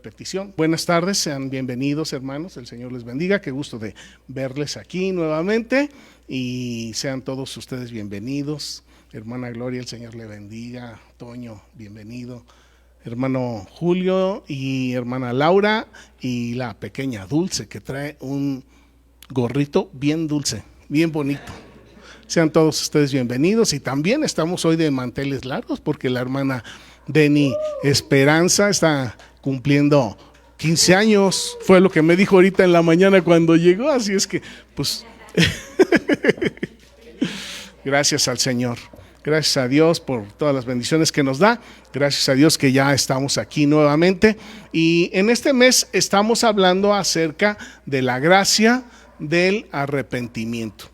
Petición. Buenas tardes, sean bienvenidos hermanos, el Señor les bendiga, qué gusto de verles aquí nuevamente y sean todos ustedes bienvenidos. Hermana Gloria, el Señor le bendiga. Toño, bienvenido. Hermano Julio y hermana Laura y la pequeña Dulce que trae un gorrito bien dulce, bien bonito. Sean todos ustedes bienvenidos y también estamos hoy de manteles largos porque la hermana Deni Esperanza está cumpliendo 15 años, fue lo que me dijo ahorita en la mañana cuando llegó, así es que pues gracias al Señor, gracias a Dios por todas las bendiciones que nos da, gracias a Dios que ya estamos aquí nuevamente y en este mes estamos hablando acerca de la gracia del arrepentimiento.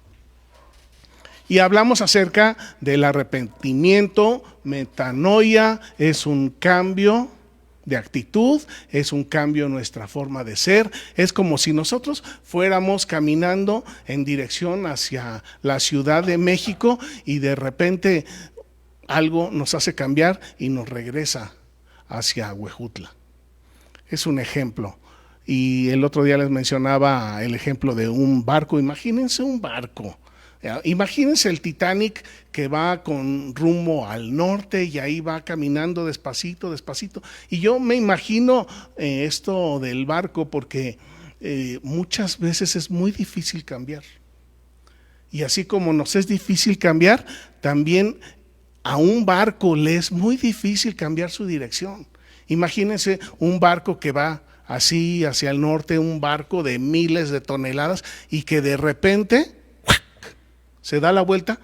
Y hablamos acerca del arrepentimiento, metanoia, es un cambio de actitud, es un cambio en nuestra forma de ser, es como si nosotros fuéramos caminando en dirección hacia la Ciudad de México y de repente algo nos hace cambiar y nos regresa hacia Huejutla. Es un ejemplo. Y el otro día les mencionaba el ejemplo de un barco, imagínense un barco. Imagínense el Titanic que va con rumbo al norte y ahí va caminando despacito, despacito. Y yo me imagino esto del barco porque muchas veces es muy difícil cambiar. Y así como nos es difícil cambiar, también a un barco le es muy difícil cambiar su dirección. Imagínense un barco que va así hacia el norte, un barco de miles de toneladas y que de repente se da la vuelta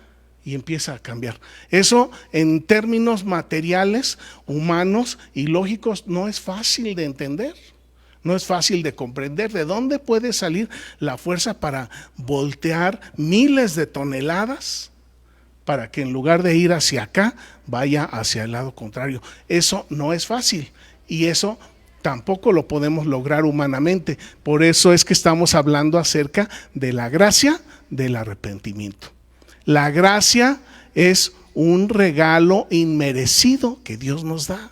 y empieza a cambiar. Eso en términos materiales, humanos y lógicos no es fácil de entender, no es fácil de comprender. ¿De dónde puede salir la fuerza para voltear miles de toneladas para que en lugar de ir hacia acá, vaya hacia el lado contrario? Eso no es fácil y eso tampoco lo podemos lograr humanamente. Por eso es que estamos hablando acerca de la gracia del arrepentimiento. La gracia es un regalo inmerecido que Dios nos da.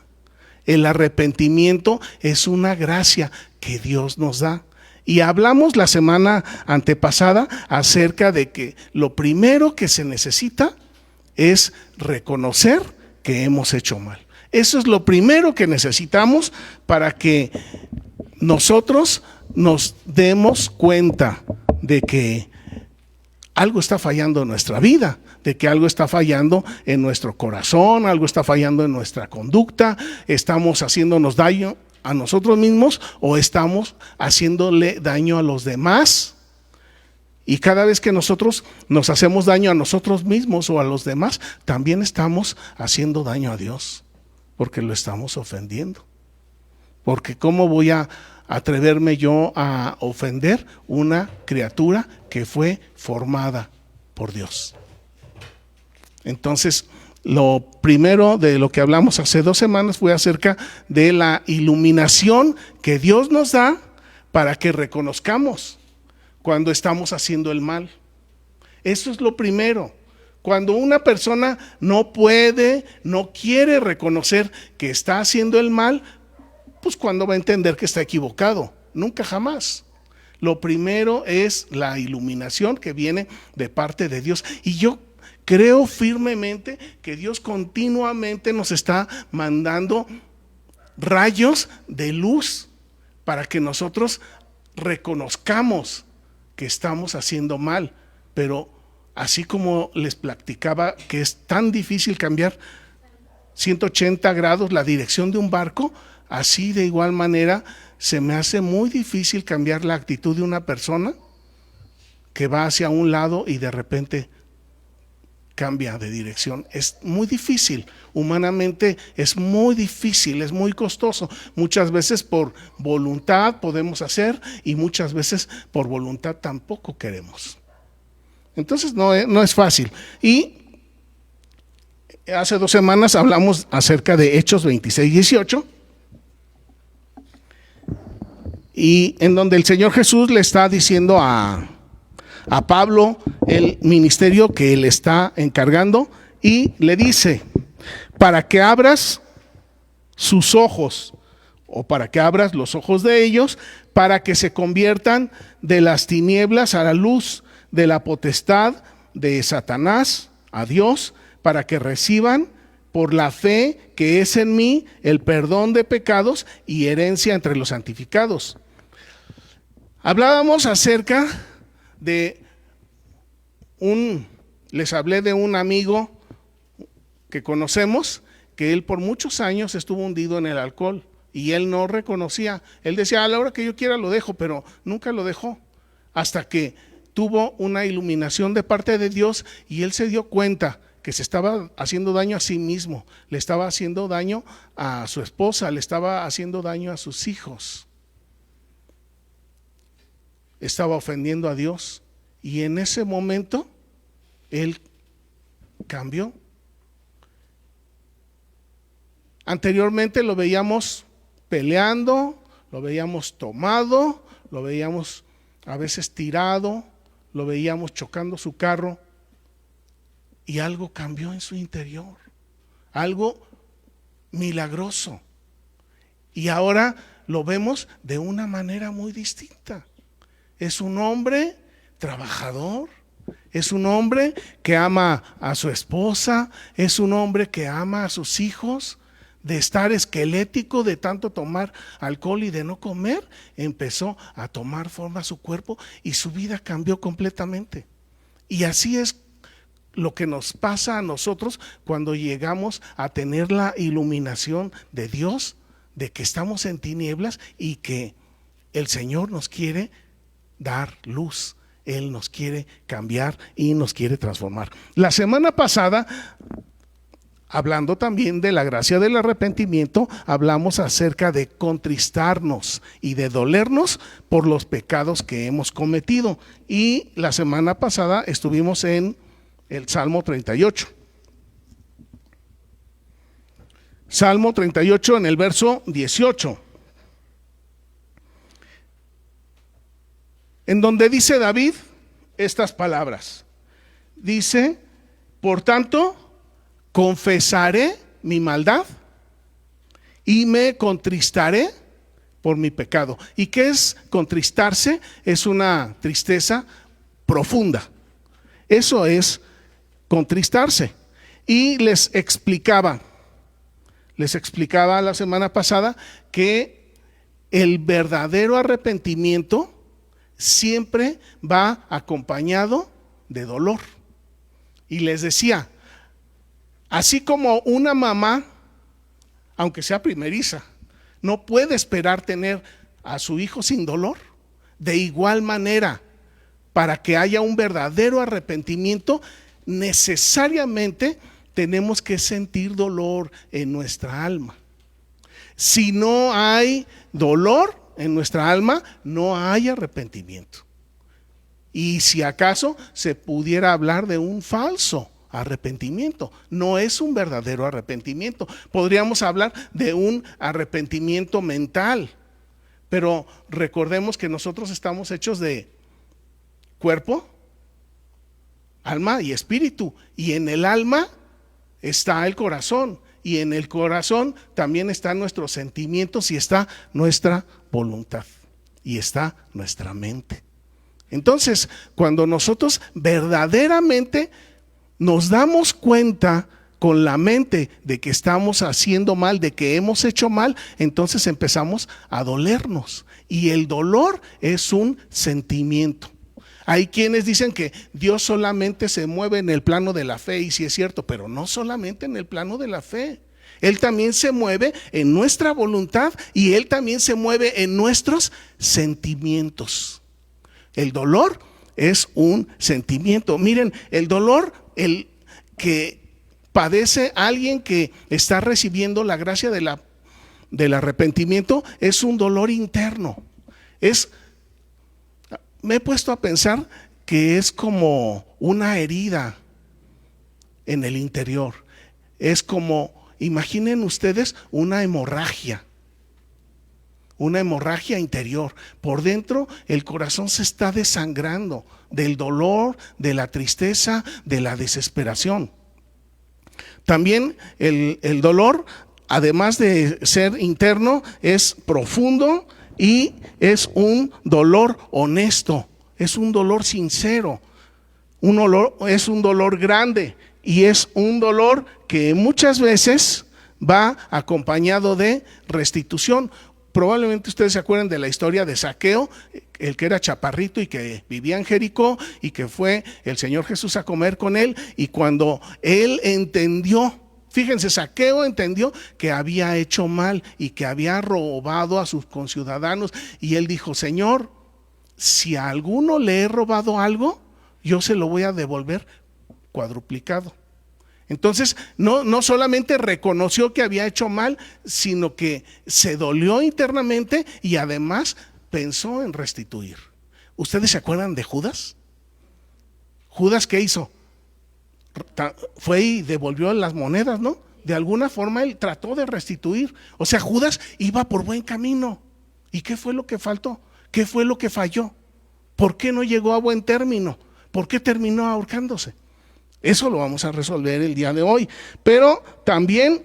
El arrepentimiento es una gracia que Dios nos da. Y hablamos la semana antepasada acerca de que lo primero que se necesita es reconocer que hemos hecho mal. Eso es lo primero que necesitamos para que nosotros nos demos cuenta de que algo está fallando en nuestra vida, de que algo está fallando en nuestro corazón, algo está fallando en nuestra conducta, estamos haciéndonos daño a nosotros mismos o estamos haciéndole daño a los demás. Y cada vez que nosotros nos hacemos daño a nosotros mismos o a los demás, también estamos haciendo daño a Dios, porque lo estamos ofendiendo. Porque ¿cómo voy a atreverme yo a ofender una criatura que fue formada por Dios? Entonces, lo primero de lo que hablamos hace 2 semanas fue acerca de la iluminación que Dios nos da para que reconozcamos cuando estamos haciendo el mal. Eso es lo primero. Cuando una persona no puede, no quiere reconocer que está haciendo el mal, pues cuando va a entender que está equivocado, nunca jamás. Lo primero es la iluminación que viene de parte de Dios. Y yo creo firmemente que Dios continuamente nos está mandando rayos de luz para que nosotros reconozcamos que estamos haciendo mal. Pero así como les platicaba que es tan difícil cambiar 180 grados la dirección de un barco, así de igual manera se me hace muy difícil cambiar la actitud de una persona que va hacia un lado y de repente cambia de dirección. Es muy difícil, humanamente es muy difícil, es muy costoso. Muchas veces por voluntad podemos hacer y muchas veces por voluntad tampoco queremos. Entonces no es fácil. Y hace 2 semanas hablamos acerca de Hechos 26-18. Y en donde el Señor Jesús le está diciendo a Pablo el ministerio que él está encargando y le dice, para que abras sus ojos o para que abras los ojos de ellos, para que se conviertan de las tinieblas a la luz, de la potestad de Satanás a Dios, para que reciban por la fe que es en mí el perdón de pecados y herencia entre los santificados. Hablábamos acerca de les hablé de un amigo que conocemos, que él por muchos años estuvo hundido en el alcohol y él no reconocía. Él decía, a la hora que yo quiera lo dejo, pero nunca lo dejó, hasta que tuvo una iluminación de parte de Dios y él se dio cuenta que se estaba haciendo daño a sí mismo, le estaba haciendo daño a su esposa, le estaba haciendo daño a sus hijos, estaba ofendiendo a Dios, y en ese momento él cambió. Anteriormente lo veíamos peleando, lo veíamos tomado, lo veíamos a veces tirado, lo veíamos chocando su carro, y algo cambió en su interior, algo milagroso, y ahora lo vemos de una manera muy distinta. Es un hombre trabajador, es un hombre que ama a su esposa, es un hombre que ama a sus hijos. De estar esquelético, de tanto tomar alcohol y de no comer, empezó a tomar forma su cuerpo y su vida cambió completamente. Y así es lo que nos pasa a nosotros cuando llegamos a tener la iluminación de Dios, de que estamos en tinieblas y que el Señor nos quiere dar luz. Él nos quiere cambiar y nos quiere transformar. La semana pasada, hablando también de la gracia del arrepentimiento, hablamos acerca de contristarnos y de dolernos por los pecados que hemos cometido. Y la semana pasada estuvimos en el Salmo 38. Salmo 38 en el verso 18. En donde dice David estas palabras. Dice, por tanto, confesaré mi maldad y me contristaré por mi pecado. ¿Y qué es contristarse? Es una tristeza profunda. Eso es contristarse. Y les explicaba la semana pasada que el verdadero arrepentimiento siempre va acompañado de dolor. Y les decía, así como una mamá, aunque sea primeriza, no puede esperar tener a su hijo sin dolor, de igual manera, para que haya un verdadero arrepentimiento, necesariamente tenemos que sentir dolor en nuestra alma. Si no hay dolor en nuestra alma, no hay arrepentimiento. Y si acaso se pudiera hablar de un falso arrepentimiento, no es un verdadero arrepentimiento. Podríamos hablar de un arrepentimiento mental, pero recordemos que nosotros estamos hechos de cuerpo, alma y espíritu, y en el alma está el corazón, y en el corazón también están nuestros sentimientos y está nuestra voluntad y está nuestra mente. Entonces, cuando nosotros verdaderamente nos damos cuenta con la mente de que estamos haciendo mal, de que hemos hecho mal, entonces empezamos a dolernos, y el dolor es un sentimiento. Hay quienes dicen que Dios solamente se mueve en el plano de la fe, y sí es cierto, pero no solamente en el plano de la fe. Él también se mueve en nuestra voluntad y Él también se mueve en nuestros sentimientos. El dolor es un sentimiento. Miren, el dolor, el que padece alguien que está recibiendo la gracia del arrepentimiento, es un dolor interno. Me he puesto a pensar que es como una herida en el interior. Es como, imaginen ustedes una hemorragia interior. Por dentro el corazón se está desangrando del dolor, de la tristeza, de la desesperación. También el dolor además de ser interno, es profundo y es un dolor honesto, es un dolor sincero, es un dolor grande y es un dolor que muchas veces va acompañado de restitución. Probablemente ustedes se acuerdan de la historia de Zaqueo, el que era chaparrito y que vivía en Jericó, y que fue el Señor Jesús a comer con él, y cuando él entendió, fíjense, Zaqueo entendió que había hecho mal y que había robado a sus conciudadanos, y él dijo: Señor, si a alguno le he robado algo, yo se lo voy a devolver cuadruplicado. Entonces no solamente reconoció que había hecho mal, sino que se dolió internamente y además pensó en restituir. ¿Ustedes se acuerdan de Judas? ¿Judas qué hizo? Fue y devolvió las monedas, ¿no? De alguna forma él trató de restituir. O sea, Judas iba por buen camino. ¿Y qué fue lo que faltó? ¿Qué fue lo que falló? ¿Por qué no llegó a buen término? ¿Por qué terminó ahorcándose? Eso lo vamos a resolver el día de hoy. Pero también,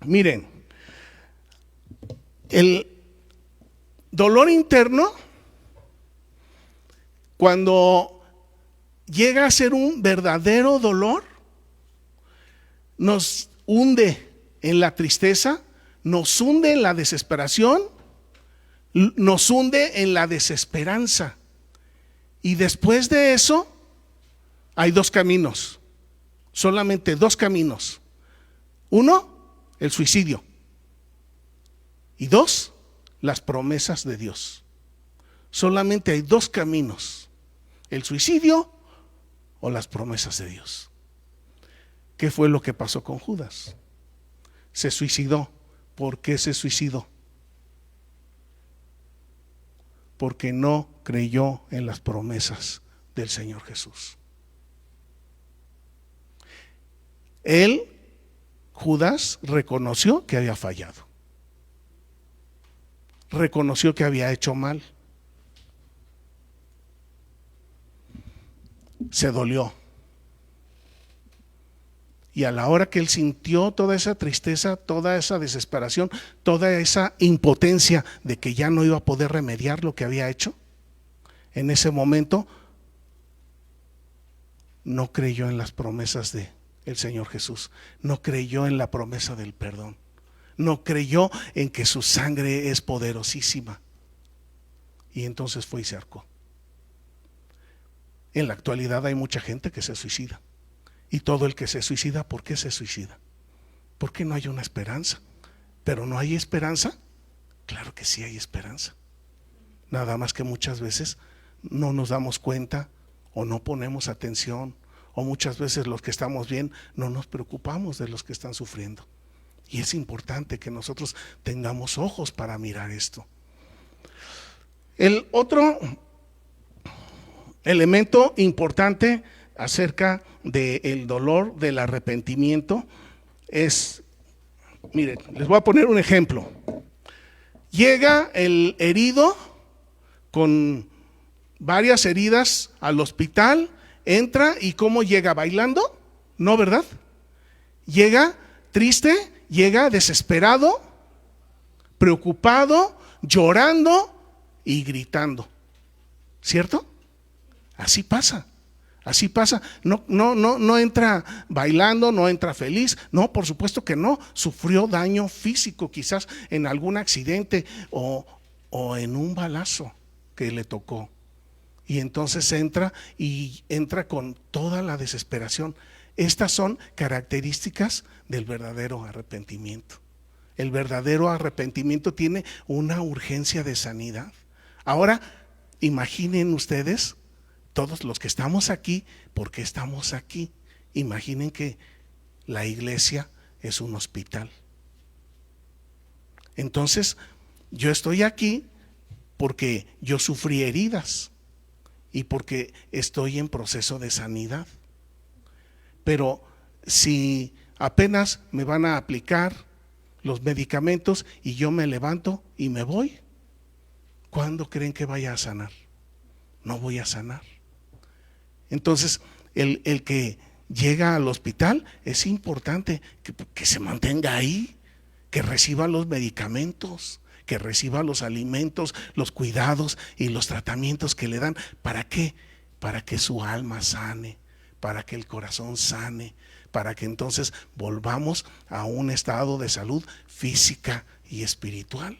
miren, el dolor interno, cuando llega a ser un verdadero dolor, nos hunde en la tristeza, nos hunde en la desesperación, nos hunde en la desesperanza. Y después de eso, hay dos caminos, solamente dos caminos. Uno, el suicidio. Y dos, las promesas de Dios. Solamente hay dos caminos: el suicidio o las promesas de Dios. ¿Qué fue lo que pasó con Judas? Se suicidó. ¿Por qué se suicidó? Porque no creyó en las promesas del Señor Jesús. Él, Judas, reconoció que había fallado, reconoció que había hecho mal, se dolió, y a la hora que él sintió toda esa tristeza, toda esa desesperación, toda esa impotencia de que ya no iba a poder remediar lo que había hecho, en ese momento no creyó en las promesas de el Señor Jesús, no creyó en la promesa del perdón, no creyó en que su sangre es poderosísima, y entonces fue y se ahorcó. En la actualidad hay mucha gente que se suicida, y todo el que se suicida, ¿por qué se suicida? Porque no hay una esperanza. Pero ¿no hay esperanza? Claro que sí hay esperanza, nada más que muchas veces no nos damos cuenta o no ponemos atención, o muchas veces los que estamos bien no nos preocupamos de los que están sufriendo. Y es importante que nosotros tengamos ojos para mirar esto. El otro elemento importante acerca del dolor del arrepentimiento es, miren, les voy a poner un ejemplo. Llega el herido con varias heridas al hospital, entra, y ¿cómo llega? ¿Bailando? No, ¿verdad? Llega triste, llega desesperado, preocupado, llorando y gritando. ¿Cierto? Así pasa. Así pasa. No entra bailando, no entra feliz. No, por supuesto que no. Sufrió daño físico, quizás en algún accidente o en un balazo que le tocó. Y entonces entra con toda la desesperación. Estas son características del verdadero arrepentimiento. El verdadero arrepentimiento tiene una urgencia de sanidad. Ahora, imaginen ustedes, todos los que estamos aquí, ¿por qué estamos aquí? Imaginen que la iglesia es un hospital. Entonces, yo estoy aquí porque yo sufrí heridas y porque estoy en proceso de sanidad. Pero si apenas me van a aplicar los medicamentos y yo me levanto y me voy, ¿cuándo creen que vaya a sanar? No voy a sanar. Entonces, el que llega al hospital es importante que se mantenga ahí, que reciba los medicamentos, que reciba los alimentos, los cuidados y los tratamientos que le dan. ¿Para qué? Para que su alma sane, para que el corazón sane, para que entonces volvamos a un estado de salud física y espiritual.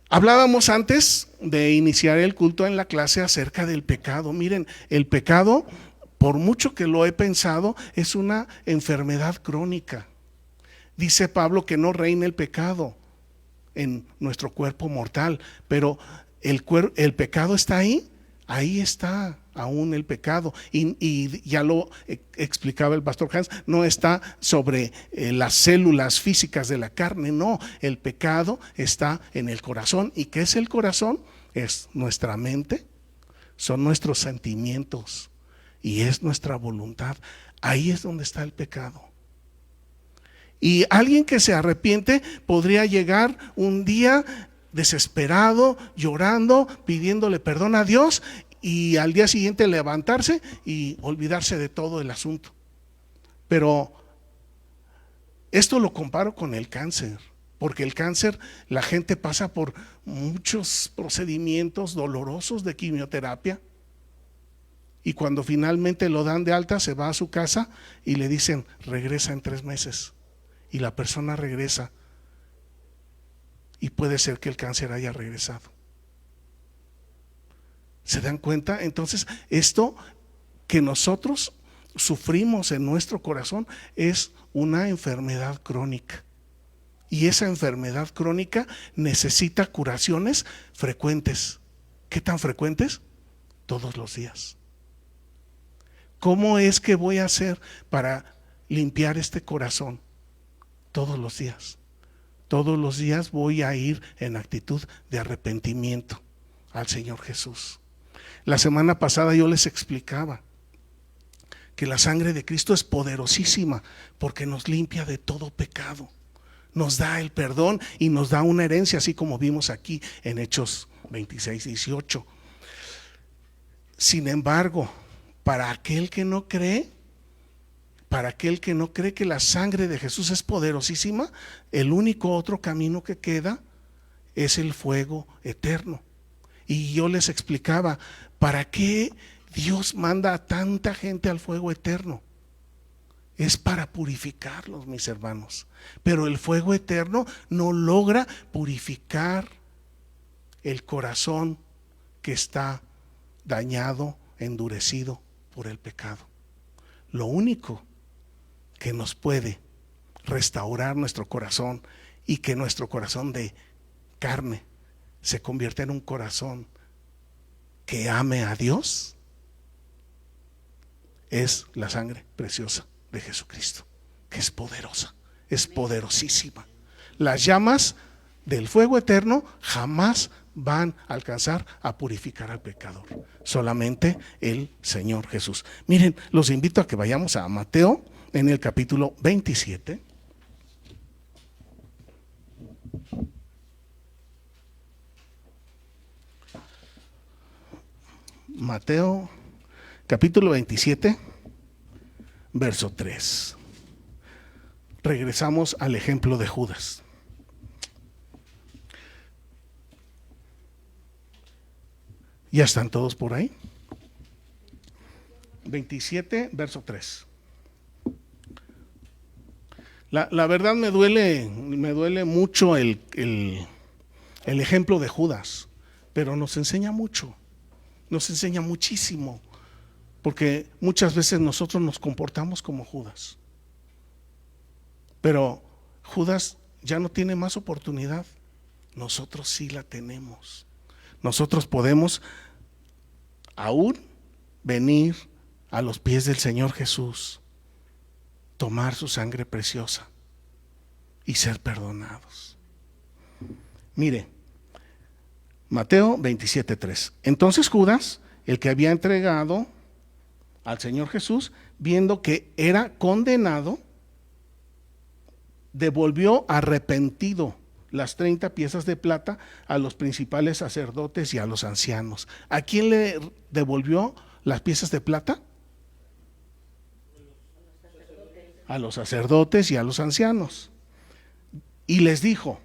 Hablábamos antes de iniciar el culto en la clase acerca del pecado. Miren, el pecado, por mucho que lo he pensado, es una enfermedad crónica. Dice Pablo que no reina el pecado en nuestro cuerpo mortal, pero el pecado está ahí. Ahí está aún el pecado, y ya lo explicaba el pastor Hans, no está sobre las células físicas de la carne, no, el pecado está en el corazón. ¿Y qué es el corazón? Es nuestra mente, son nuestros sentimientos y es nuestra voluntad. Ahí es donde está el pecado. Y alguien que se arrepiente podría llegar un día desesperado, llorando, pidiéndole perdón a Dios, y al día siguiente levantarse y olvidarse de todo el asunto. Pero esto lo comparo con el cáncer, porque el cáncer, la gente pasa por muchos procedimientos dolorosos de quimioterapia, y cuando finalmente lo dan de alta, se va a su casa y le dicen: regresa en 3 meses. Y la persona regresa, y puede ser que el cáncer haya regresado. ¿Se dan cuenta? Entonces, esto que nosotros sufrimos en nuestro corazón es una enfermedad crónica. Y esa enfermedad crónica necesita curaciones frecuentes. ¿Qué tan frecuentes? Todos los días. ¿Cómo es que voy a hacer para limpiar este corazón? Todos los días. Todos los días voy a ir en actitud de arrepentimiento al Señor Jesús. La semana pasada yo les explicaba que la sangre de Cristo es poderosísima porque nos limpia de todo pecado, nos da el perdón y nos da una herencia, así como vimos aquí en Hechos 26:18. Sin embargo, para aquel que no cree que la sangre de Jesús es poderosísima, el único otro camino que queda es el fuego eterno. Y yo les explicaba, ¿para qué Dios manda a tanta gente al fuego eterno? Es para purificarlos, mis hermanos. Pero el fuego eterno no logra purificar el corazón que está dañado, endurecido por el pecado. Lo único que nos puede restaurar nuestro corazón y que nuestro corazón de carne se convierta en un corazón que ame a Dios es la sangre preciosa de Jesucristo, que es poderosa, es poderosísima. Las llamas del fuego eterno jamás van a alcanzar a purificar al pecador, solamente el Señor Jesús. Miren, los invito a que vayamos a Mateo en el capítulo 27. Mateo capítulo 27, verso 3. Regresamos al ejemplo de Judas. ¿Ya están todos por ahí? 27, verso 3. La verdad me duele mucho el ejemplo de Judas, pero nos enseña mucho. Nos enseña muchísimo, porque muchas veces nosotros nos comportamos como Judas, pero Judas ya no tiene más oportunidad. Nosotros sí la tenemos. Nosotros podemos aún venir a los pies del Señor Jesús, tomar su sangre preciosa y ser perdonados. Mire, Mateo 27:3. Entonces Judas, el que había entregado al Señor Jesús, viendo que era condenado, devolvió arrepentido las 30 piezas de plata a los principales sacerdotes y a los ancianos. ¿A quién le devolvió las piezas de plata? a los sacerdotes y a los ancianos. Y les dijo: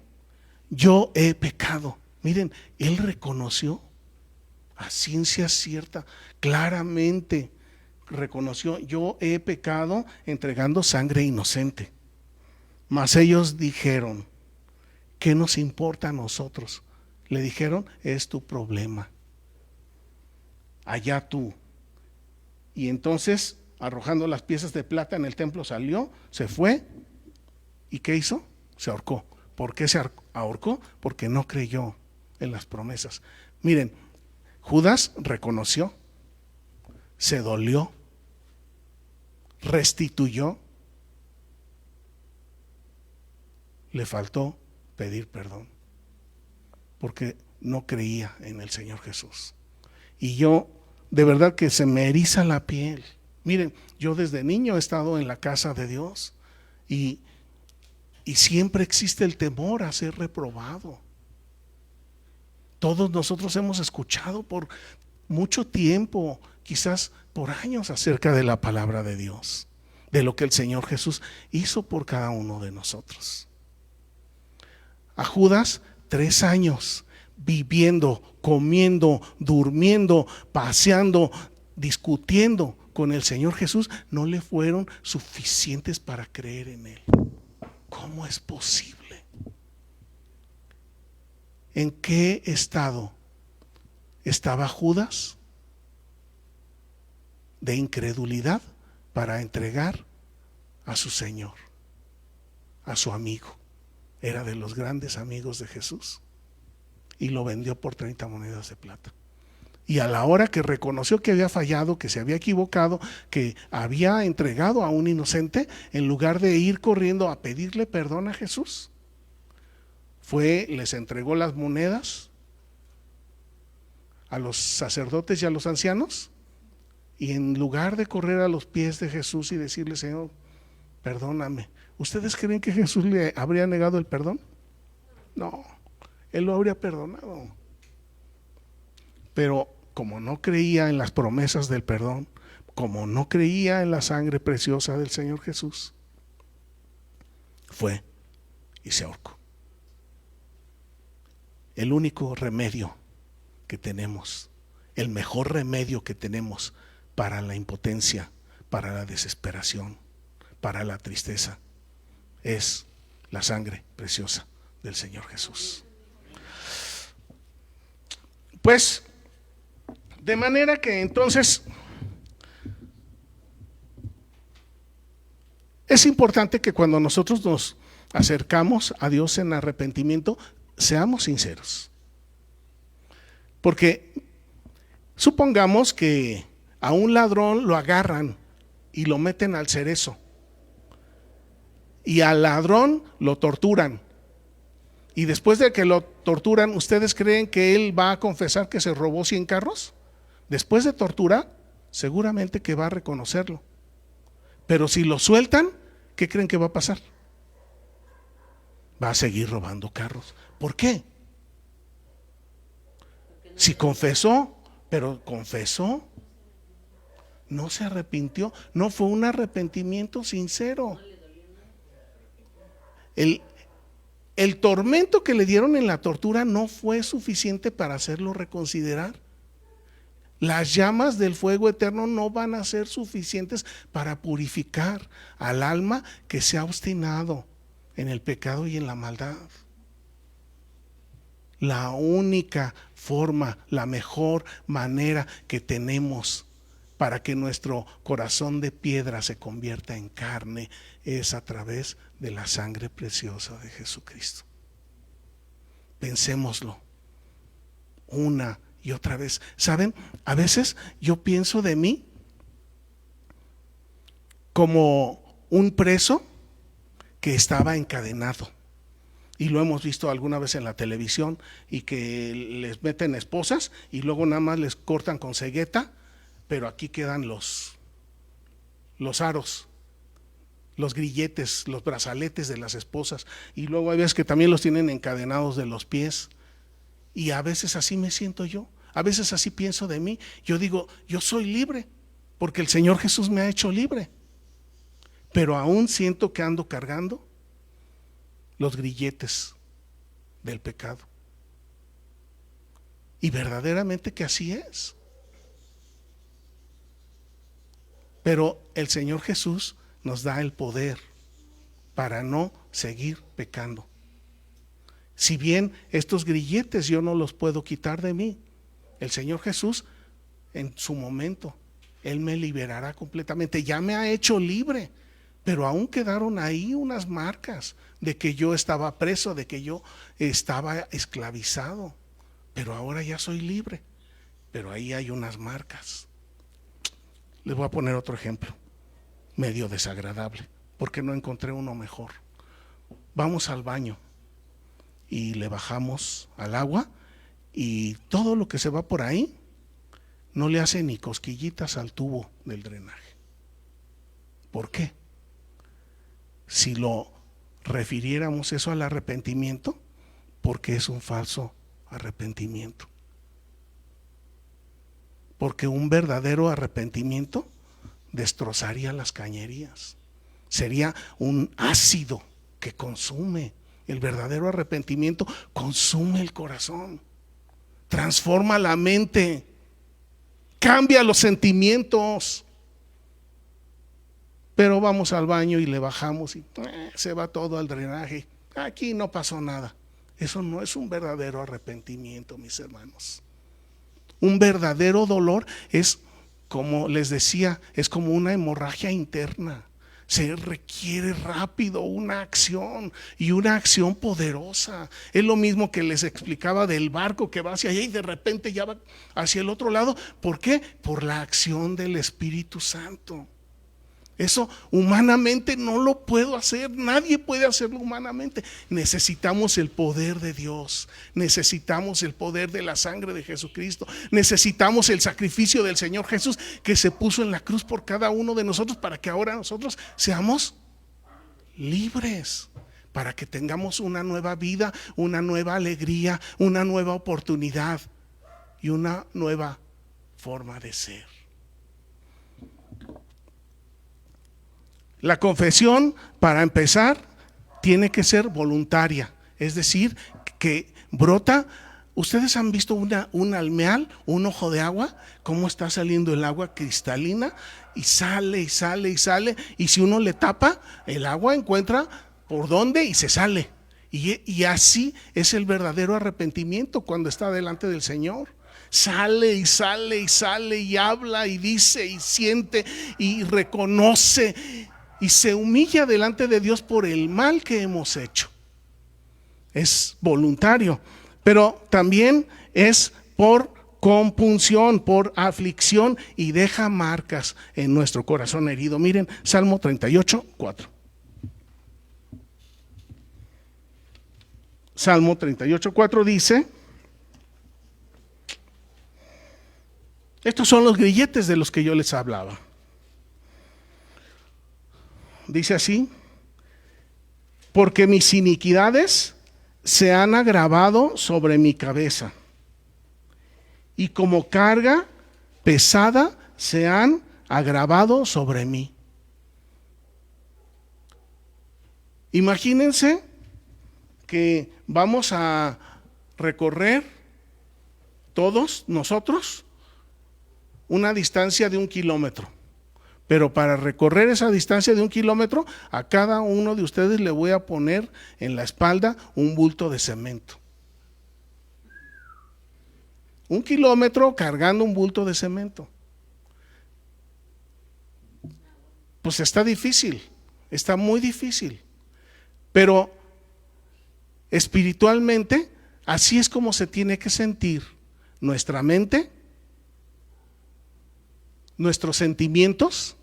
yo he pecado. Miren, él reconoció a ciencia cierta, claramente reconoció: yo he pecado entregando sangre inocente. Mas ellos dijeron: ¿qué nos importa a nosotros? Le dijeron: es tu problema, allá tú. Y entonces, arrojando las piezas de plata en el templo, salió, se fue. ¿Y qué hizo? Se ahorcó. ¿Por qué se ahorcó? Porque no creyó en las promesas. Miren, Judas reconoció, se dolió, restituyó, le faltó pedir perdón, porque no creía en el Señor Jesús. Y yo, de verdad que se me eriza la piel. Miren, yo desde niño he estado en la casa de Dios y siempre existe el temor a ser reprobado. Todos nosotros hemos escuchado por mucho tiempo, quizás por años, acerca de la palabra de Dios, de lo que el Señor Jesús hizo por cada uno de nosotros. A Judas, 3 años viviendo, comiendo, durmiendo, paseando, discutiendo con el Señor Jesús, no le fueron suficientes para creer en Él. ¿Cómo es posible? ¿En qué estado estaba Judas de incredulidad para entregar a su Señor, a su amigo? Era de los grandes amigos de Jesús y lo vendió por 30 monedas de plata. Y a la hora que reconoció que había fallado, que se había equivocado, que había entregado a un inocente, en lugar de ir corriendo a pedirle perdón a Jesús, les entregó las monedas a los sacerdotes y a los ancianos, y en lugar de correr a los pies de Jesús y decirle: Señor, perdóname, ¿ustedes creen que Jesús le habría negado el perdón? No, Él lo habría perdonado. Pero como no creía en las promesas del perdón, como no creía en la sangre preciosa del Señor Jesús, fue y se ahorcó. El único remedio que tenemos, el mejor remedio que tenemos para la impotencia, para la desesperación, para la tristeza, es la sangre preciosa del Señor Jesús. Pues, de manera que entonces es importante que cuando nosotros nos acercamos a Dios en arrepentimiento, seamos sinceros. Porque supongamos que a un ladrón lo agarran y lo meten al cerezo, y al ladrón lo torturan, y después de que lo torturan, ¿ustedes creen que él va a confesar que se robó 100 carros? Después de torturar, seguramente que va a reconocerlo. Pero si lo sueltan, ¿qué creen que va a pasar? Va a seguir robando carros. ¿Por qué? Si confesó, pero confesó, no se arrepintió, no fue un arrepentimiento sincero. El tormento que le dieron en la tortura no fue suficiente para hacerlo reconsiderar. Las llamas del fuego eterno no van a ser suficientes para purificar al alma que se ha obstinado en el pecado y en la maldad. La única forma, la mejor manera que tenemos para que nuestro corazón de piedra se convierta en carne es a través de la sangre preciosa de Jesucristo. Pensémoslo una y otra vez. ¿Saben? A veces yo pienso de mí como un preso que estaba encadenado. Y lo hemos visto alguna vez en la televisión, y que les meten esposas y luego nada más les cortan con cegueta, pero aquí quedan los aros, los grilletes, los brazaletes de las esposas, y luego hay veces que también los tienen encadenados de los pies. Y a veces así me siento yo, a veces así pienso de mí. Yo digo: yo soy libre porque el Señor Jesús me ha hecho libre, pero aún siento que ando cargando los grilletes del pecado. Y verdaderamente que así es. Pero el Señor Jesús nos da el poder para no seguir pecando. Si bien estos grilletes yo no los puedo quitar de mí, el Señor Jesús en su momento, Él me liberará completamente. Ya me ha hecho libre, pero aún quedaron ahí unas marcas de que yo estaba preso, de que yo estaba esclavizado, pero ahora ya soy libre, pero ahí hay unas marcas. Les voy a poner otro ejemplo, medio desagradable, porque no encontré uno mejor. Vamos al baño y le bajamos al agua y todo lo que se va por ahí no le hace ni cosquillitas al tubo del drenaje. ¿Por qué? Si lo refiriéramos eso al arrepentimiento, porque es un falso arrepentimiento. Porque un verdadero arrepentimiento destrozaría las cañerías. Sería un ácido que consume. El verdadero arrepentimiento consume el corazón, transforma la mente, cambia los sentimientos. Pero vamos al baño y le bajamos y se va todo al drenaje. Aquí no pasó nada. Eso no es un verdadero arrepentimiento, mis hermanos. Un verdadero dolor es, como les decía, es como una hemorragia interna. Se requiere rápido una acción, y una acción poderosa. Es lo mismo que les explicaba del barco que va hacia allá y de repente ya va hacia el otro lado. ¿Por qué? Por la acción del Espíritu Santo. Eso humanamente no lo puedo hacer, nadie puede hacerlo humanamente. Necesitamos el poder de Dios, necesitamos el poder de la sangre de Jesucristo, necesitamos el sacrificio del Señor Jesús que se puso en la cruz por cada uno de nosotros, para que ahora nosotros seamos libres, para que tengamos una nueva vida, una nueva alegría, una nueva oportunidad y una nueva forma de ser. La confesión, para empezar, tiene que ser voluntaria, es decir, que brota. ¿Ustedes han visto un almeal, un ojo de agua? ¿Cómo está saliendo el agua cristalina? Y sale, y sale, y sale. Y si uno le tapa, el agua encuentra por dónde y se sale. Y así es el verdadero arrepentimiento cuando está delante del Señor. Sale y sale y sale y habla y dice y siente y reconoce y se humilla delante de Dios por el mal que hemos hecho. Es voluntario, pero también es por compunción, por aflicción, y deja marcas en nuestro corazón herido. Miren, Salmo 38, 4. Salmo 38, 4 dice: estos son los grilletes de los que yo les hablaba. Dice así: porque mis iniquidades se han agravado sobre mi cabeza, y como carga pesada se han agravado sobre mí. Imagínense que vamos a recorrer todos nosotros una distancia de 1 kilómetro. Pero para recorrer esa distancia de 1 kilómetro, a cada uno de ustedes le voy a poner en la espalda un bulto de cemento. 1 kilómetro cargando un bulto de cemento. Pues está difícil, está muy difícil. Pero espiritualmente, así es como se tiene que sentir nuestra mente, nuestros sentimientos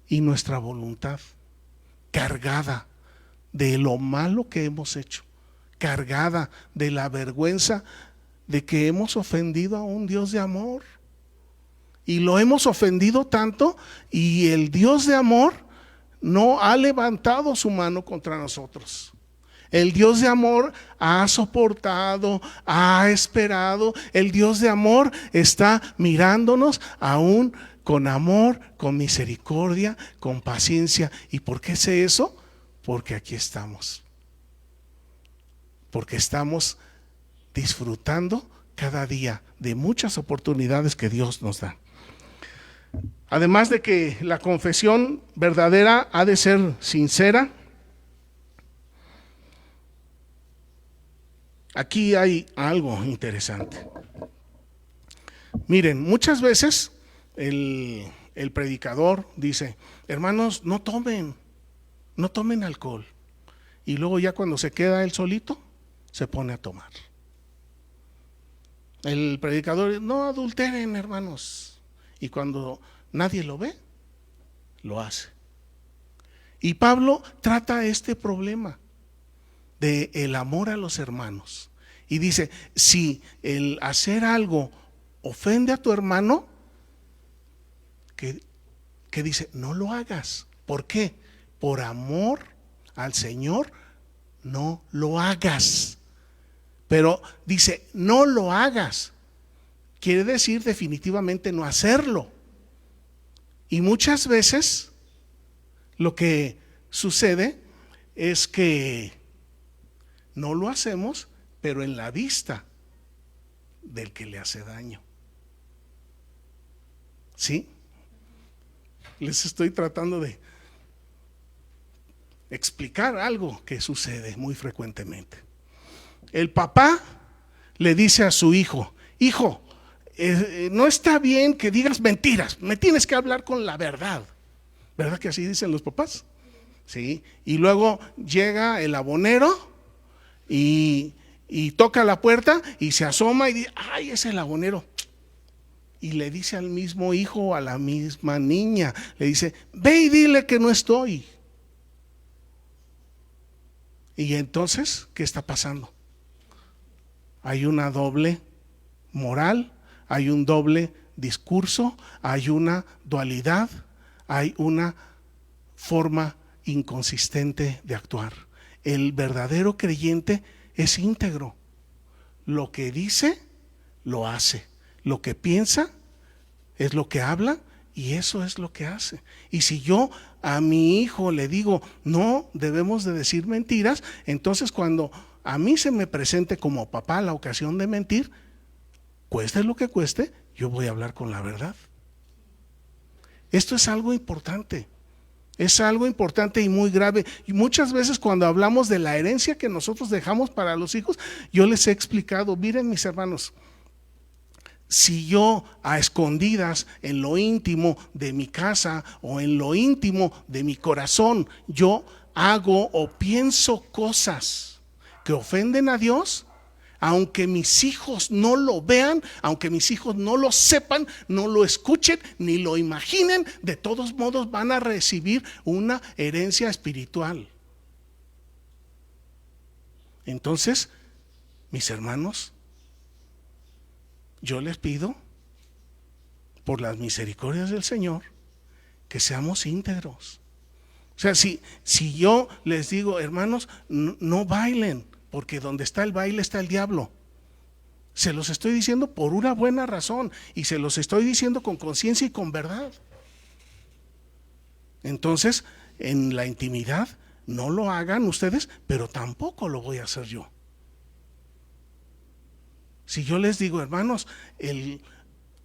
y nuestra voluntad, cargada de lo malo que hemos hecho, cargada de la vergüenza de que hemos ofendido a un Dios de amor. Y lo hemos ofendido tanto, y el Dios de amor no ha levantado su mano contra nosotros. El Dios de amor ha soportado, ha esperado. El Dios de amor está mirándonos aún con amor, con misericordia, con paciencia. ¿Y por qué sé eso? Porque aquí estamos. Porque estamos disfrutando cada día de muchas oportunidades que Dios nos da. Además de que la confesión verdadera ha de ser sincera, aquí hay algo interesante. Miren, muchas veces el predicador dice: hermanos, no tomen alcohol. Y luego ya cuando se queda él solito, se pone a tomar. El predicador: no adulteren, hermanos. Y cuando nadie lo ve, lo hace. Y Pablo trata este problema de el amor a los hermanos. Y dice: si el hacer algo ofende a tu hermano, que dice, no lo hagas. ¿Por qué? Por amor al Señor, no lo hagas. Pero dice, no lo hagas. Quiere decir definitivamente no hacerlo. Y muchas veces lo que sucede es que no lo hacemos, pero en la vista del que le hace daño. ¿Sí? Les estoy tratando de explicar algo que sucede muy frecuentemente. El papá le dice a su hijo: hijo, no está bien que digas mentiras, me tienes que hablar con la verdad. ¿Verdad que así dicen los papás? Sí. Y luego llega el abonero y toca la puerta y se asoma y dice: ay, es el abonero. Y le dice al mismo hijo o a la misma niña, le dice: ve y dile que no estoy. Y entonces, ¿qué está pasando? Hay una doble moral, hay un doble discurso, hay una dualidad, hay una forma inconsistente de actuar. El verdadero creyente es íntegro. Lo que dice, lo hace. Lo que piensa es lo que habla, y eso es lo que hace. Y si yo a mi hijo le digo: no debemos de decir mentiras, entonces cuando a mí se me presente como papá la ocasión de mentir, cueste lo que cueste, yo voy a hablar con la verdad. Esto es algo importante. Es algo importante y muy grave. Y muchas veces cuando hablamos de la herencia que nosotros dejamos para los hijos, yo les he explicado: miren, mis hermanos, si yo a escondidas en lo íntimo de mi casa o en lo íntimo de mi corazón, yo hago o pienso cosas que ofenden a Dios, aunque mis hijos no lo vean, aunque mis hijos no lo sepan, no lo escuchen, ni lo imaginen, de todos modos van a recibir una herencia espiritual. Entonces, mis hermanos, yo les pido, por las misericordias del Señor, que seamos íntegros. O sea, si yo les digo: hermanos, no bailen, porque donde está el baile está el diablo. Se los estoy diciendo por una buena razón, y se los estoy diciendo con conciencia y con verdad. Entonces, en la intimidad, no lo hagan ustedes, pero tampoco lo voy a hacer yo. Si yo les digo: hermanos, el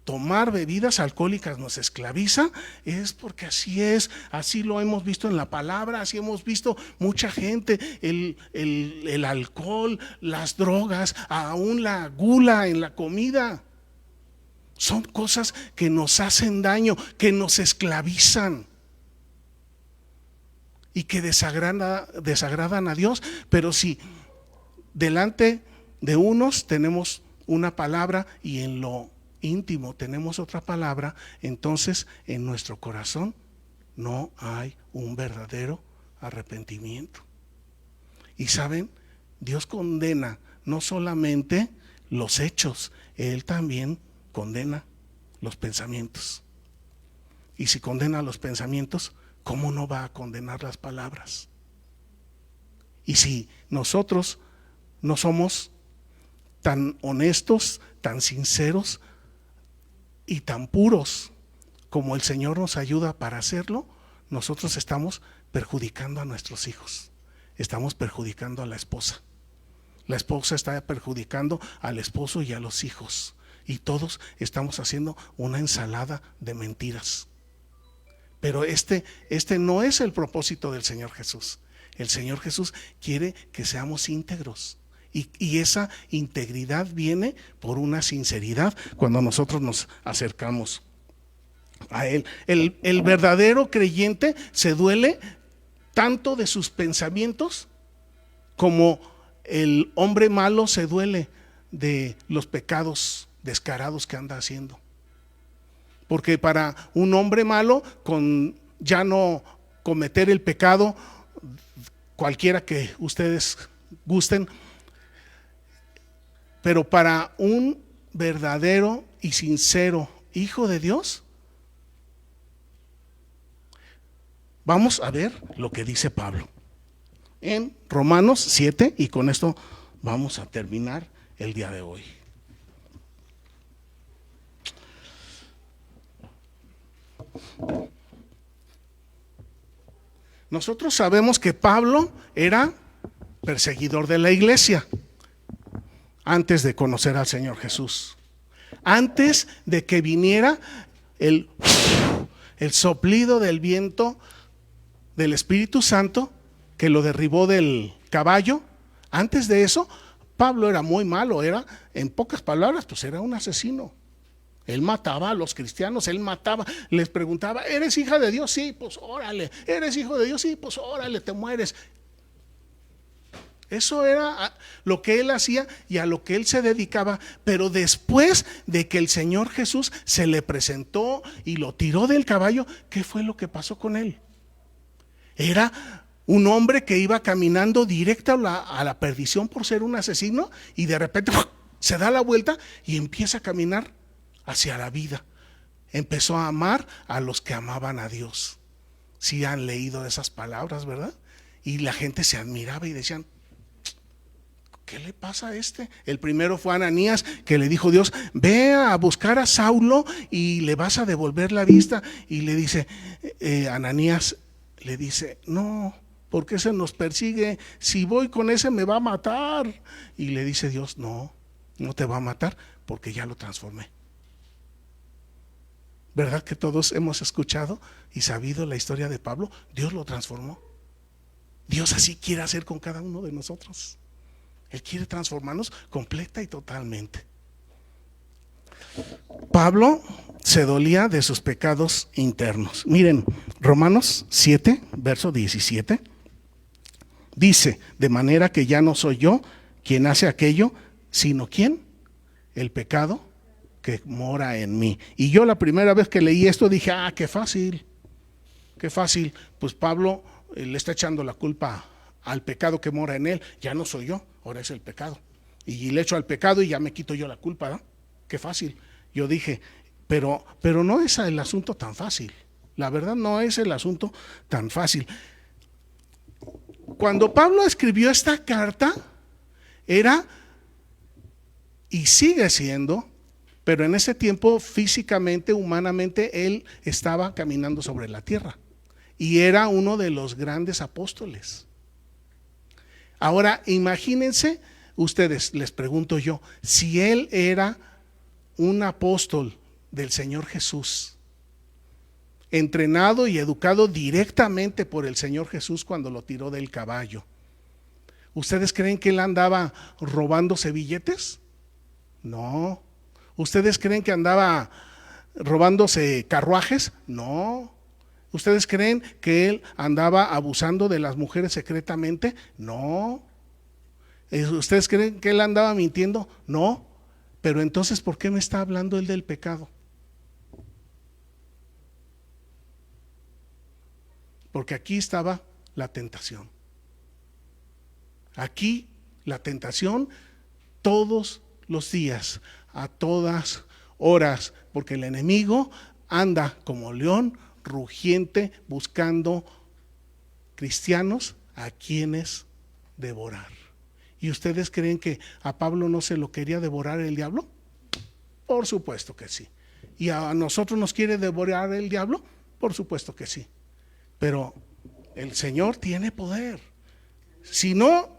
tomar bebidas alcohólicas nos esclaviza, es porque así es, así lo hemos visto en la palabra, así hemos visto mucha gente, el alcohol, las drogas, aún la gula en la comida, son cosas que nos hacen daño, que nos esclavizan y que desagradan a Dios. Pero si delante de unos tenemos una palabra y en lo íntimo tenemos otra palabra, entonces en nuestro corazón no hay un verdadero arrepentimiento. Y saben, Dios condena no solamente los hechos, Él también condena los pensamientos. Y si condena los pensamientos, ¿cómo no va a condenar las palabras? Y si nosotros no somos tan honestos, tan sinceros y tan puros como el Señor nos ayuda para hacerlo, nosotros estamos perjudicando a nuestros hijos, estamos perjudicando a la esposa está perjudicando al esposo y a los hijos, y todos estamos haciendo una ensalada de mentiras. Pero este no es el propósito del Señor Jesús. El Señor Jesús quiere que seamos íntegros, y esa integridad viene por una sinceridad cuando nosotros nos acercamos a Él. El verdadero creyente se duele tanto de sus pensamientos como el hombre malo se duele de los pecados descarados que anda haciendo. Porque para un hombre malo, con ya no cometer el pecado, cualquiera que ustedes gusten, pero para un verdadero y sincero hijo de Dios, vamos a ver lo que dice Pablo en Romanos 7, y con esto vamos a terminar el día de hoy. Nosotros sabemos que Pablo era perseguidor de la iglesia antes de conocer al Señor Jesús, antes de que viniera el soplido del viento del Espíritu Santo que lo derribó del caballo. Antes de eso, Pablo era muy malo, era, en pocas palabras, pues era un asesino. Él mataba a los cristianos, él mataba, les preguntaba: ¿eres hija de Dios? Sí, pues órale. ¿Eres hijo de Dios? Sí, pues órale, te mueres. Eso era lo que él hacía y a lo que él se dedicaba. Pero después de que el Señor Jesús se le presentó y lo tiró del caballo, ¿qué fue lo que pasó con él? Era un hombre que iba caminando directo a la perdición por ser un asesino, y de repente se da la vuelta y empieza a caminar hacia la vida. Empezó a amar a los que amaban a Dios. Sí han leído esas palabras, ¿verdad? Y la gente se admiraba y decían: ¿qué le pasa a este? El primero fue Ananías, que le dijo Dios: ve a buscar a Saulo y le vas a devolver la vista. Y le dice Ananías, le dice: no, ¿por qué se nos persigue? Si voy con ese me va a matar. Y le dice Dios: no, no te va a matar, porque ya lo transformé. ¿Verdad que todos hemos escuchado y sabido la historia de Pablo? Dios lo transformó. Dios así quiere hacer con cada uno de nosotros. Él quiere transformarnos completa y totalmente. Pablo se dolía de sus pecados internos. Miren, Romanos 7, verso 17, dice: de manera que ya no soy yo quien hace aquello, sino ¿quién? El pecado que mora en mí. Y yo la primera vez que leí esto dije: qué fácil, qué fácil. Pues Pablo le está echando la culpa al pecado que mora en él. Ya no soy yo, ahora es el pecado. Y le echo al pecado y ya me quito yo la culpa, ¿no? Qué fácil. Yo dije, pero no es el asunto tan fácil. La verdad no es el asunto tan fácil. Cuando Pablo escribió esta carta, era y sigue siendo, pero en ese tiempo físicamente, humanamente, él estaba caminando sobre la tierra y era uno de los grandes apóstoles. Ahora imagínense ustedes, les pregunto yo, si él era un apóstol del Señor Jesús, entrenado y educado directamente por el Señor Jesús cuando lo tiró del caballo, ¿ustedes creen que él andaba robándose billetes? No. ¿Ustedes creen que andaba robándose carruajes? No. ¿Ustedes creen que él andaba abusando de las mujeres secretamente? No. ¿Ustedes creen que él andaba mintiendo? No. Pero entonces, ¿por qué me está hablando él del pecado? Porque aquí estaba la tentación. Aquí la tentación todos los días, a todas horas, porque el enemigo anda como león rugiente buscando cristianos a quienes devorar. ¿Y ustedes creen que a Pablo no se lo quería devorar el diablo? Por supuesto que sí. ¿Y a nosotros nos quiere devorar el diablo? Por supuesto que sí. Pero el Señor tiene poder. Si no,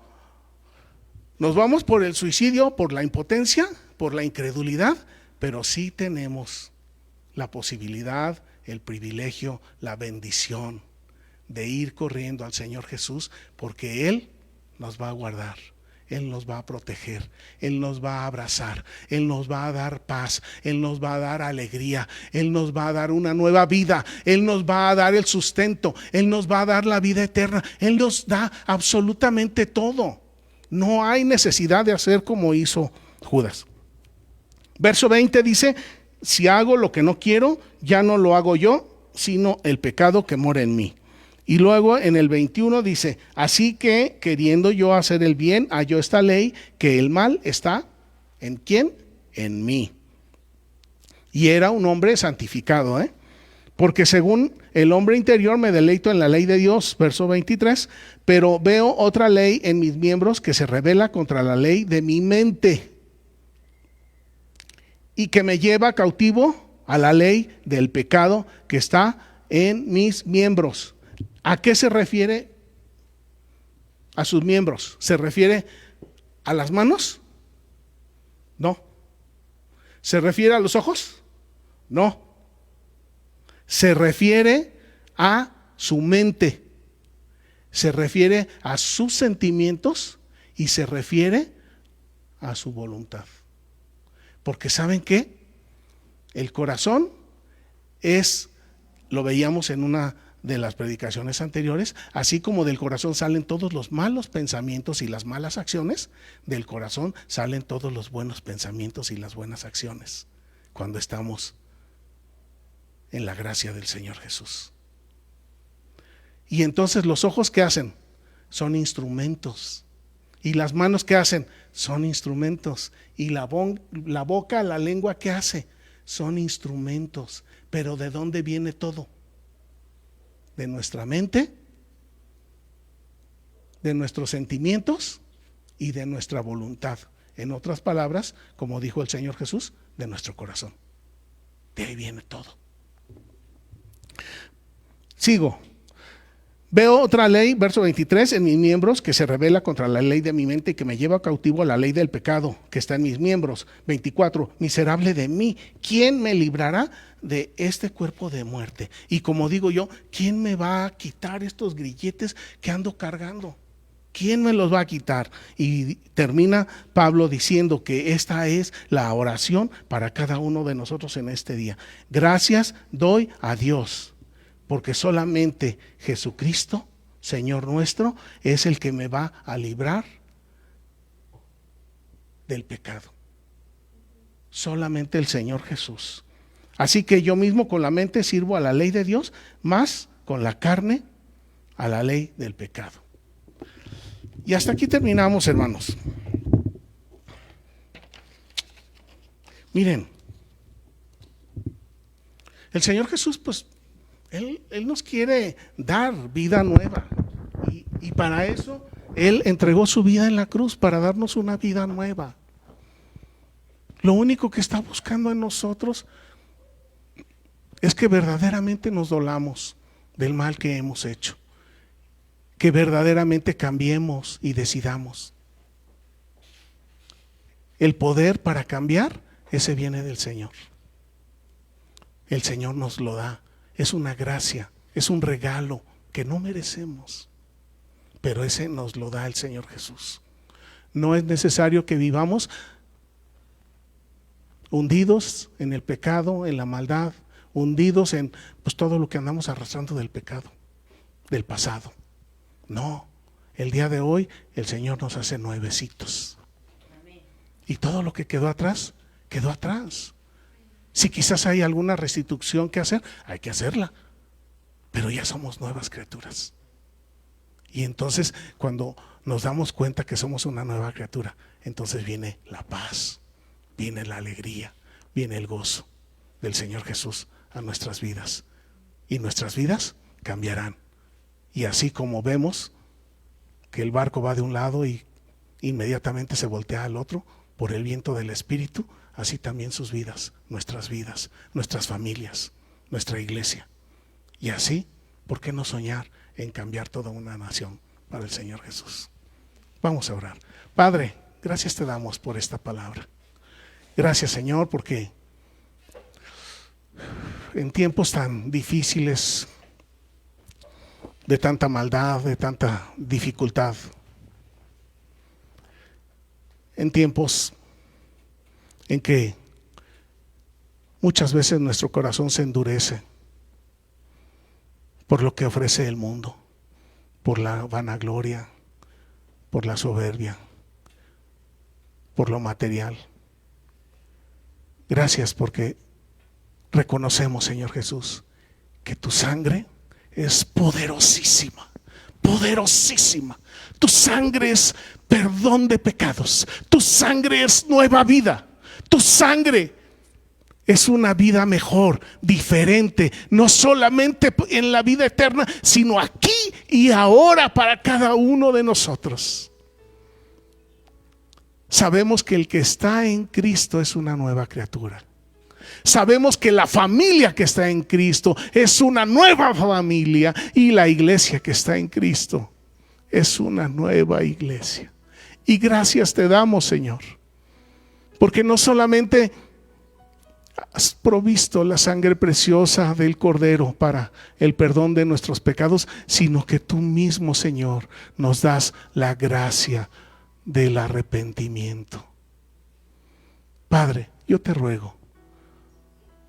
nos vamos por el suicidio, por la impotencia, por la incredulidad, pero sí tenemos la posibilidad, el privilegio, la bendición de ir corriendo al Señor Jesús, porque Él nos va a guardar, Él nos va a proteger, Él nos va a abrazar, Él nos va a dar paz, Él nos va a dar alegría, Él nos va a dar una nueva vida, Él nos va a dar el sustento, Él nos va a dar la vida eterna, Él nos da absolutamente todo. No hay necesidad de hacer como hizo Judas. Verso 20 dice: si hago lo que no quiero, ya no lo hago yo, sino el pecado que mora en mí. Y luego en el 21 dice: así que queriendo yo hacer el bien, hallo esta ley, que el mal está ¿en quién? En mí. Y era un hombre santificado, porque según el hombre interior me deleito en la ley de Dios, verso 23, pero veo otra ley en mis miembros que se rebela contra la ley de mi mente y que me lleva cautivo a la ley del pecado que está en mis miembros. ¿A qué se refiere a sus miembros? ¿Se refiere a las manos? No. ¿Se refiere a los ojos? No. Se refiere a su mente, se refiere a sus sentimientos y se refiere a su voluntad. Porque ¿saben qué? El corazón es, lo veíamos en una de las predicaciones anteriores, así como del corazón salen todos los malos pensamientos y las malas acciones, del corazón salen todos los buenos pensamientos y las buenas acciones cuando estamos en la gracia del Señor Jesús. Y entonces los ojos, ¿qué hacen? Son instrumentos. Y las manos, ¿qué hacen? Son instrumentos. Y la boca, la lengua, ¿qué hace? Son instrumentos. Pero ¿de dónde viene todo? De nuestra mente, de nuestros sentimientos y de nuestra voluntad. En otras palabras, como dijo el Señor Jesús, de nuestro corazón. De ahí viene todo. Sigo. Veo otra ley, verso 23, en mis miembros que se rebela contra la ley de mi mente y que me lleva cautivo a la ley del pecado que está en mis miembros. 24, miserable de mí, ¿quién me librará de este cuerpo de muerte? Y como digo yo, ¿quién me va a quitar estos grilletes que ando cargando? ¿Quién me los va a quitar? Y termina Pablo diciendo que esta es la oración para cada uno de nosotros en este día. Gracias doy a Dios, porque solamente Jesucristo, Señor nuestro, es el que me va a librar del pecado. Solamente el Señor Jesús. Así que yo mismo con la mente sirvo a la ley de Dios, más con la carne a la ley del pecado. Y hasta aquí terminamos, hermanos. Miren, el Señor Jesús, pues, Él nos quiere dar vida nueva. Y para eso Él entregó su vida en la cruz, para darnos una vida nueva. Lo único que está buscando en nosotros es que verdaderamente nos dolamos del mal que hemos hecho, que verdaderamente cambiemos y decidamos. El poder para cambiar, ese viene del Señor. El Señor nos lo da. Es una gracia, es un regalo que no merecemos, pero ese nos lo da el Señor Jesús. No es necesario que vivamos hundidos en el pecado, en la maldad, hundidos en pues todo lo que andamos arrastrando del pecado, del pasado. No, el día de hoy el Señor nos hace nuevecitos. Y todo lo que quedó atrás, quedó atrás. Si quizás hay alguna restitución que hacer, hay que hacerla, pero ya somos nuevas criaturas. Y entonces cuando nos damos cuenta que somos una nueva criatura, entonces viene la paz, viene la alegría, viene el gozo del Señor Jesús a nuestras vidas. Y nuestras vidas cambiarán. Y así como vemos que el barco va de un lado y inmediatamente se voltea al otro, por el viento del Espíritu, así también sus vidas, nuestras familias, nuestra iglesia. Y así, ¿por qué no soñar en cambiar toda una nación para el Señor Jesús? Vamos a orar. Padre, gracias te damos por esta palabra. Gracias, Señor, porque en tiempos tan difíciles, de tanta maldad, de tanta dificultad, en tiempos en que muchas veces nuestro corazón se endurece por lo que ofrece el mundo, por la vanagloria, por la soberbia, por lo material. Gracias porque reconocemos, Señor Jesús, que tu sangre es poderosísima, poderosísima. Tu sangre es perdón de pecados. Tu sangre es nueva vida. Tu sangre es una vida mejor, diferente, no solamente en la vida eterna, sino aquí y ahora para cada uno de nosotros. Sabemos que el que está en Cristo es una nueva criatura. Sabemos que la familia que está en Cristo es una nueva familia, y la iglesia que está en Cristo es una nueva iglesia. Y gracias te damos, Señor, porque no solamente has provisto la sangre preciosa del Cordero para el perdón de nuestros pecados, sino que tú mismo, Señor, nos das la gracia del arrepentimiento. Padre, yo te ruego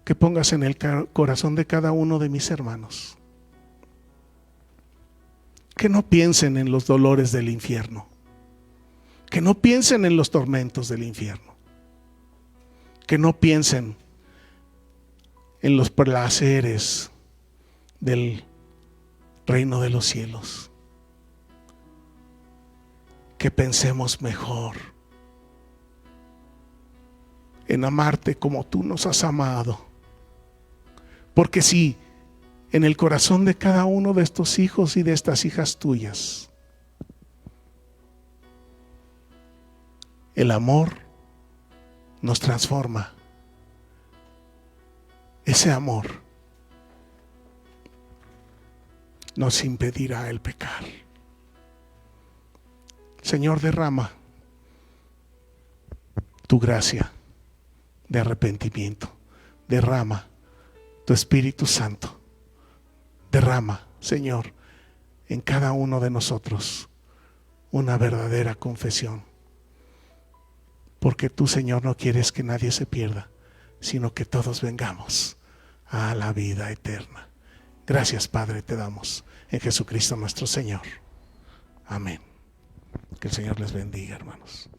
que pongas en el corazón de cada uno de mis hermanos que no piensen en los dolores del infierno, que no piensen en los tormentos del infierno, que no piensen en los placeres del reino de los cielos, que pensemos mejor en amarte como tú nos has amado. Porque si en el corazón de cada uno de estos hijos y de estas hijas tuyas el amor nos transforma, ese amor nos impedirá el pecar. Señor, derrama tu gracia de arrepentimiento, derrama tu Espíritu Santo, derrama, Señor, en cada uno de nosotros una verdadera confesión, porque tú, Señor, no quieres que nadie se pierda, sino que todos vengamos a la vida eterna. Gracias, Padre, te damos en Jesucristo nuestro Señor. Amén. Que el Señor les bendiga, hermanos.